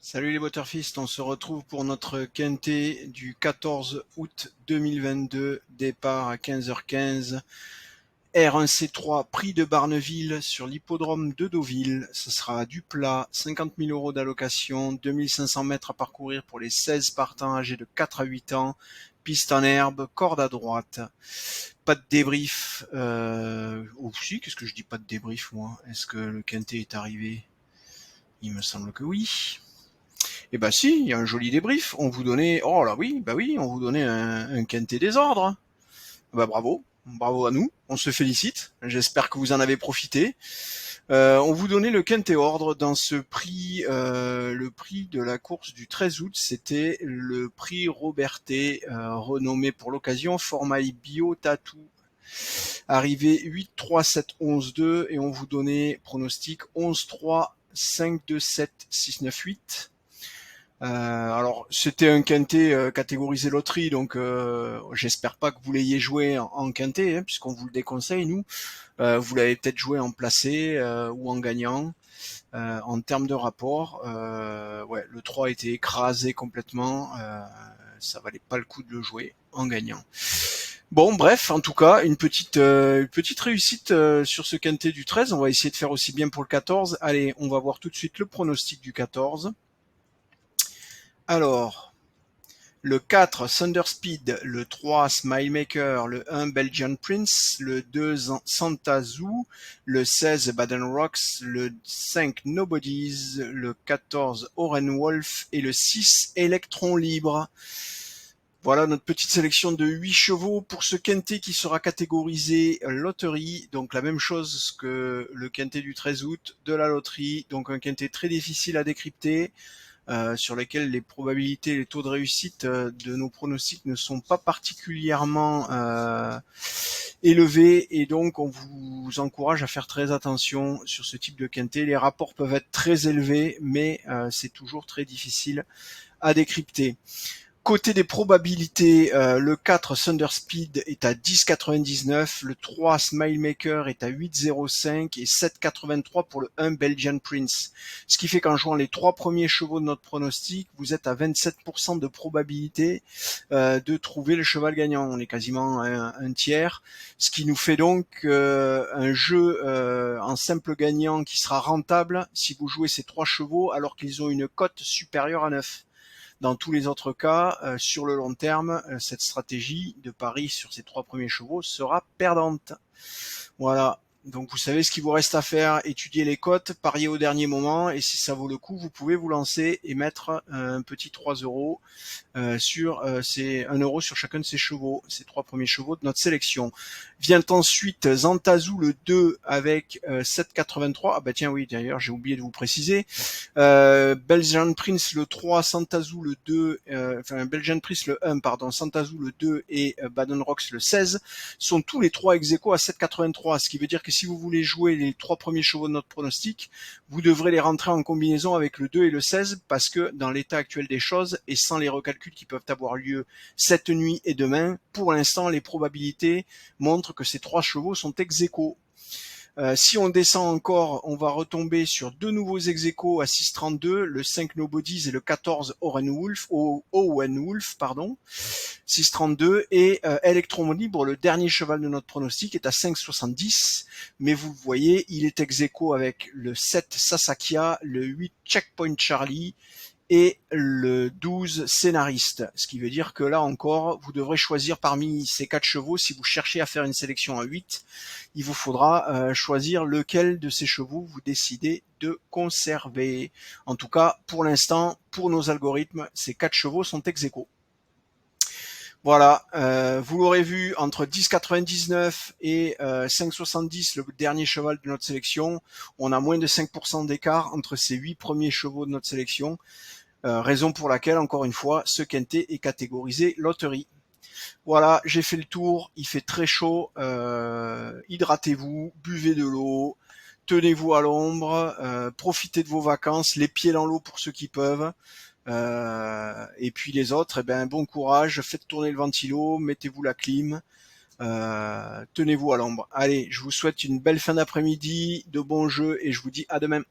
Salut les Waterfist, on se retrouve pour notre quintet du 14 août 2022, départ à 15h15, R1C3, prix de Barneville sur l'hippodrome de Deauville. Ce sera du plat, 50 000 euros d'allocation, 2500 mètres à parcourir pour les 16 partants âgés de 4 à 8 ans, piste en herbe, corde à droite. Pas de débrief, si, qu'est-ce que je dis pas de débrief moi? Est-ce que le quintet est arrivé? Il me semble que oui. Eh ben si, il y a un joli débrief. On vous donnait, oh là oui, bah oui, on vous donnait un quintet désordre. Bah bravo, bravo à nous. On se félicite. J'espère que vous en avez profité. On vous donnait le quintet ordre dans ce prix, le prix de la course du 13 août. C'était le prix Robertet, renommé pour l'occasion Formaille Bio Tatou. Arrivé 8, 3, 7, 11, 2 et on vous donnait pronostic 11, 3, 5, 2, 7, 6, 9, 8. Alors c'était un quintet catégorisé loterie, donc j'espère pas que vous l'ayez joué en quintet, hein, puisqu'on vous le déconseille nous. Vous l'avez peut-être joué en placé ou en gagnant. En termes de rapport, ouais, le 3 a été écrasé complètement. Ça valait pas le coup de le jouer en gagnant. Bon, bref, en tout cas, une petite réussite sur ce quintet du 13. On va essayer de faire aussi bien pour le 14. Allez, on va voir tout de suite le pronostic du 14. Alors, le 4, Thunder Speed, le 3, Smilemaker, le 1, Belgian Prince, le 2, Santa Zoo, le 16, Baden Rocks, le 5, Nobodies, le 14, Oren Wolf et le 6, Electron Libre. Voilà notre petite sélection de 8 chevaux pour ce quintet qui sera catégorisé loterie. Donc la même chose que le quintet du 13 août de la loterie. Donc un quintet très difficile à décrypter. Sur lesquels les probabilités, les taux de réussite de nos pronostics ne sont pas particulièrement élevés, et donc on vous encourage à faire très attention sur ce type de quintet. Les rapports peuvent être très élevés, mais c'est toujours très difficile à décrypter. Côté des probabilités, le 4 Thunder Speed est à 10,99, le 3 Smilemaker est à 8,05 et 7,83 pour le 1 Belgian Prince. Ce qui fait qu'en jouant les trois premiers chevaux de notre pronostic, vous êtes à 27% de probabilité de trouver le cheval gagnant. On est quasiment un tiers, ce qui nous fait donc un jeu en simple gagnant qui sera rentable si vous jouez ces trois chevaux alors qu'ils ont une cote supérieure à 9. Dans tous les autres cas, sur le long terme, cette stratégie de pari sur ces trois premiers chevaux sera perdante. Voilà. Donc vous savez ce qu'il vous reste à faire, étudier les cotes, parier au dernier moment, et si ça vaut le coup, vous pouvez vous lancer et mettre un petit 3 euros sur c'est 1 euro sur chacun de ces chevaux, ces trois premiers chevaux de notre sélection. Vient ensuite Zantazou le 2 avec 7,83. Ah bah tiens oui, d'ailleurs j'ai oublié de vous préciser. Belgian Prince le 3, Santazou le 2, Belgian Prince le 1, pardon, Santazou le 2 et Baden Rocks le 16 sont tous les trois ex aequo à 7,83, ce qui veut dire que si vous voulez jouer les trois premiers chevaux de notre pronostic, vous devrez les rentrer en combinaison avec le 2 et le 16, parce que dans l'état actuel des choses et sans les recalculs qui peuvent avoir lieu cette nuit et demain, pour l'instant les probabilités montrent que ces trois chevaux sont ex aequo. Si on descend encore, on va retomber sur deux nouveaux ex-aequo à 6,32, le 5 Nobodies et le 14 Owen Wolf, pardon, 6,32, et Electron Libre, le dernier cheval de notre pronostic, est à 5,70, mais vous voyez, il est ex-aequo avec le 7 Sasakia, le 8 Checkpoint Charlie, et le 12 scénariste, ce qui veut dire que là encore, vous devrez choisir parmi ces quatre chevaux. Si vous cherchez à faire une sélection à 8, il vous faudra choisir lequel de ces chevaux vous décidez de conserver. En tout cas, pour l'instant, pour nos algorithmes, ces quatre chevaux sont ex aequo. Voilà, vous l'aurez vu, entre 10,99 et 5,70, le dernier cheval de notre sélection, on a moins de 5% d'écart entre ces 8 premiers chevaux de notre sélection. Raison pour laquelle, encore une fois, ce quintet est catégorisé loterie. Voilà, j'ai fait le tour, il fait très chaud, hydratez-vous, buvez de l'eau, tenez-vous à l'ombre, profitez de vos vacances, les pieds dans l'eau pour ceux qui peuvent. Et puis les autres, bon courage, faites tourner le ventilo, mettez-vous la clim, tenez-vous à l'ombre. Allez, je vous souhaite une belle fin d'après-midi, de bons jeux, et je vous dis à demain.